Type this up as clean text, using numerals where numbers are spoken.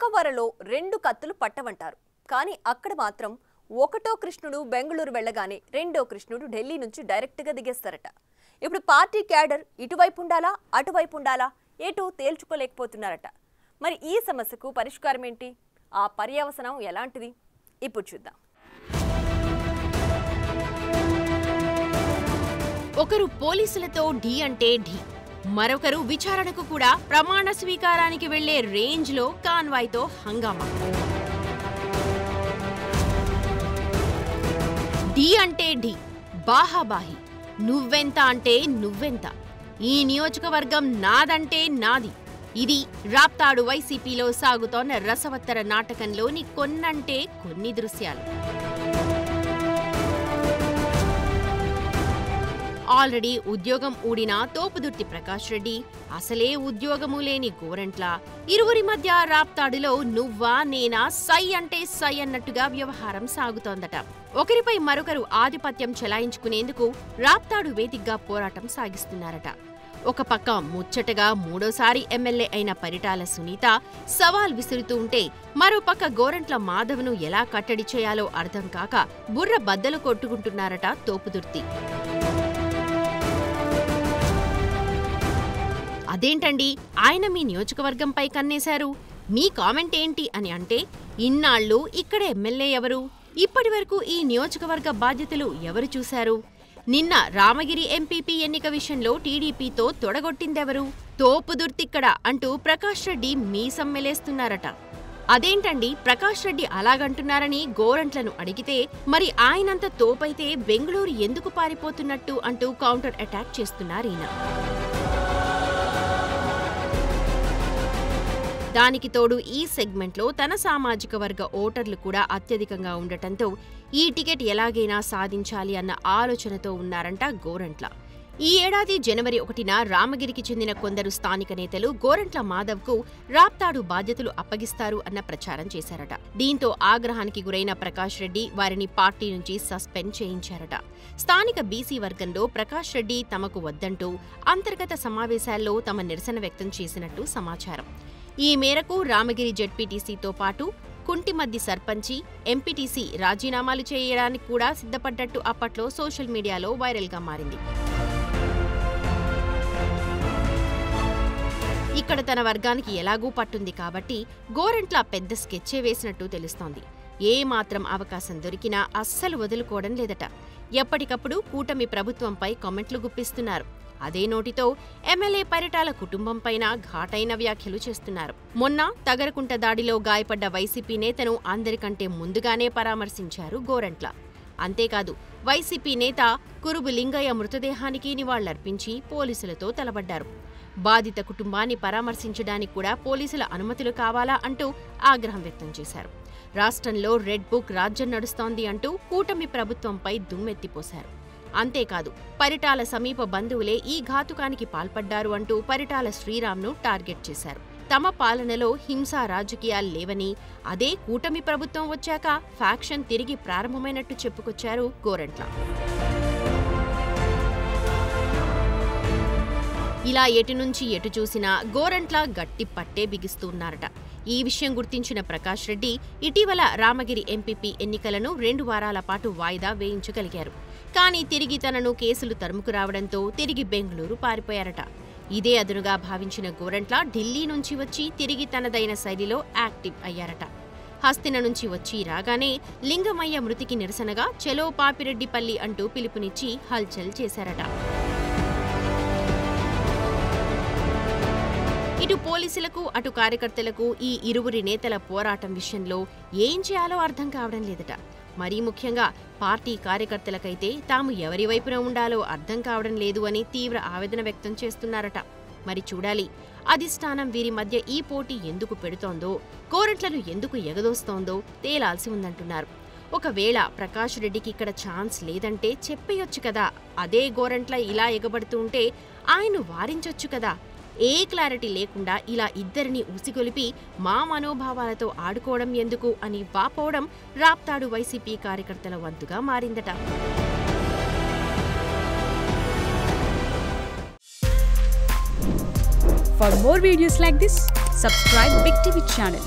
పక్కవరలో రెండు కత్తులు పట్టవంటారు. కానీ అక్కడ మాత్రం ఒకటో కృష్ణుడు బెంగళూరు వెళ్ళగానే రెండో కృష్ణుడు ఢిల్లీ నుంచి డైరెక్ట్గా దిగేస్తారట. ఇప్పుడు పార్టీ క్యాడర్ ఇటువైపు ఉండాలా అటువైపు ఉండాలా ఏటూ తేల్చుకోలేకపోతున్నారట. మరి ఈ సమస్యకు పరిష్కారం ఏంటి? ఆ పర్యవసనం ఎలాంటిది? ఇప్పుడు చూద్దాం. ఒకరు పోలీసులతో ఢీ అంటే ఢీ, మరొకరు విచారణకు కూడా ప్రమాణ స్వీకారానికి వెళ్లే రేంజ్లో కాన్వాయ్తో హంగామా. ఢీ అంటే ఢీ, బాహాబాహి, నువ్వెంత అంటే నువ్వెంత, ఈ నియోజకవర్గం నాదంటే నాది. ఇది రాప్తాడు వైసీపీలో సాగుతోన్న రసవత్తర నాటకంలోని కొన్నంటే కొన్ని దృశ్యాలు. ఆల్రెడీ ఉద్యోగం ఊడిన తోపుదుర్తి ప్రకాష్ రెడ్డి, అసలే ఉద్యోగము లేని గోరంట్ల, ఇరువురి మధ్య రాప్తాడులో నువ్వా నేనా సై అంటే సై అన్నట్టుగా వ్యవహారం సాగుతోందట. ఒకరిపై మరొకరు ఆధిపత్యం చెలాయించుకునేందుకు రాప్తాడు వేదికగా పోరాటం సాగిస్తున్నారట. ఒక పక్క ముచ్చటగా మూడోసారి ఎమ్మెల్యే అయిన పరిటాల సునీత సవాల్ విసురుతూ ఉంటే, మరోపక్క గోరంట్ల మాధవ్ను ఎలా కట్టడి చేయాలో అర్థం కాక బుర్ర బద్దలు కొట్టుకుంటున్నారట తోపుదుర్తి. అదేంటండి, ఆయన మీ నియోజకవర్గంపై కన్నేశారు, మీ కామెంట్ ఏంటి అని అంటే, ఇన్నాళ్లు ఇక్కడ ఎమ్మెల్యే ఎవరు, ఇప్పటివరకు ఈ నియోజకవర్గ బాధ్యతలు ఎవరు చూశారు, నిన్న రామగిరి ఎంపీపీ ఎన్నిక విషయంలో టీడీపీతో తొడగొట్టిందెవరు, తోపుదుర్తిక్కడ అంటూ ప్రకాష్ రెడ్డి మీసం మెలేస్తున్నారట. అదేంటండి ప్రకాష్ రెడ్డి అలాగంటున్నారని గోరంట్లను అడిగితే, మరి ఆయనంత తోపైతే బెంగళూరు ఎందుకు పారిపోతున్నట్టు అంటూ కౌంటర్ అటాక్ చేస్తున్నారీయన. దానికి తోడు ఈ సెగ్మెంట్లో తన సామాజిక వర్గ ఓటర్లు కూడా అత్యధికంగా ఉండటంతో ఈ టికెట్ ఎలాగైనా సాధించాలి అన్న ఆలోచనతో ఉన్నారంట గోరంట్ల. ఈ ఏడాది జనవరి 1న రామగిరికి చెందిన కొందరు స్థానిక నేతలు గోరంట్ల మాధవ్కు రాప్తాడు బాధ్యతలు అప్పగిస్తారు అన్న ప్రచారం చేశారట. దీంతో ఆగ్రహానికి గురైన ప్రకాష్ రెడ్డి వారిని పార్టీ నుంచి సస్పెండ్ చేయించారట. స్థానిక బీసీ వర్గంలో ప్రకాష్ రెడ్డి తమకు వద్దంటూ అంతర్గత సమావేశాల్లో తమ నిరసన వ్యక్తం చేసినట్టు సమాచారం. ఈ మేరకు రామగిరి జెడ్పీటీసీతో పాటు కుంటిమద్ది సర్పంచి, ఎంపీటీసీ రాజీనామాలు చేయడానికి కూడా సిద్ధపడ్డట్టు అప్పట్లో సోషల్ మీడియాలో వైరల్గా మారింది. ఇక్కడ తన వర్గానికి ఎలాగూ పట్టుంది కాబట్టి గోరంట్ల పెద్ద స్కెచ్చే వేసినట్టు తెలుస్తోంది. ఏ మాత్రం అవకాశం దొరికినా అస్సలు వదులుకోవడం లేదట. ఎప్పటికప్పుడు కూటమి ప్రభుత్వంపై కామెంట్లు గుప్పిస్తున్నారు. అదే నోటితో ఎమ్మెల్యే పరిటాల కుటుంబంపైన ఘాటైన వ్యాఖ్యలు చేస్తున్నారు. మొన్న తగరకుంట దాడిలో గాయపడ్డ వైసీపీ నేతను అందరికంటే ముందుగానే పరామర్శించారు గోరంట్ల. అంతేకాదు, వైసీపీ నేత కురుబు లింగయ్య మృతదేహానికి నివాళులర్పించి పోలీసులతో తలబడ్డారు. బాధిత కుటుంబాన్ని పరామర్శించడానికి కూడా పోలీసుల అనుమతులు కావాలా అంటూ ఆగ్రహం వ్యక్తం చేశారు. రాష్ట్రంలో రెడ్ బుక్ రాజ్యం నడుస్తోంది అంటూ కూటమి ప్రభుత్వంపై దుమ్మెత్తిపోశారు. అంతేకాదు, పరిటాల సమీప బంధువులే ఈ ఘాతుకానికి పాల్పడ్డారు అంటూ పరిటాల శ్రీరామ్ను టార్గెట్ చేశారు. తమ పాలనలో హింసా రాజకీయాలు లేవని, అదే కూటమి ప్రభుత్వం వచ్చాక ఫ్యాక్షన్ తిరిగి ప్రారంభమైనట్టు చెప్పుకొచ్చారు గోరంట్ల. ఇలా ఎటు నుంచి ఎటు చూసినా గోరంట్ల గట్టి పట్టే బిగిస్తున్నారట. ఈ విషయం గుర్తించిన ప్రకాష్ రెడ్డి ఇటీవల రామగిరి ఎంపీపీ ఎన్నికలను 2 వారాల పాటు వాయిదా వేయించగలిగారు. కానీ తిరిగి తనను కేసులు తరుముకు రావడంతో తిరిగి బెంగళూరు పారిపోయారట. ఇదే అదునుగా భావించిన గోరంట్ల ఢిల్లీ నుంచి వచ్చి తిరిగి తనదైన శైలిలో యాక్టివ్ అయ్యారట. హస్తిన నుంచి వచ్చి రాగానే లింగమయ్య మృతికి నిరసనగా చలో పాపిరెడ్డిపల్లి అంటూ పిలుపునిచ్చి హల్చల్ చేశారట. ఇటు పోలీసులకు అటు కార్యకర్తలకు ఈ ఇరువురి నేతల పోరాటం విషయంలో ఏం చేయాలో అర్థం కావడం లేదట. మరీ ముఖ్యంగా పార్టీ కార్యకర్తలకైతే తాము ఎవరి వైపున ఉండాలో అర్థం కావడం లేదు అని తీవ్ర ఆవేదన వ్యక్తం చేస్తున్నారట. మరి చూడాలి, అధిష్టానం వీరి మధ్య ఈ పోటీ ఎందుకు పెడుతోందో, గోరంట్లను ఎందుకు ఎగదోస్తోందో తేలాల్సి ఉందంటున్నారు. ఒకవేళ ప్రకాష్ రెడ్డికి ఇక్కడ ఛాన్స్ లేదంటే చెప్పేయొచ్చు కదా, అదే గోరంట్ల ఇలా ఎగబడుతూ ఉంటే ఆయన్ను వారించొచ్చు కదా. ఏ క్లారిటీ లేకుండా ఇలా ఇద్దరిని ఉసిగొలిపి మా మనోభావాలతో ఆడుకోవడం ఎందుకు అని వాపోవడం రాప్తాడు వైసీపీ కార్యకర్తల వంతుగా మారిందట. For more videos like this, subscribe Big TV channel.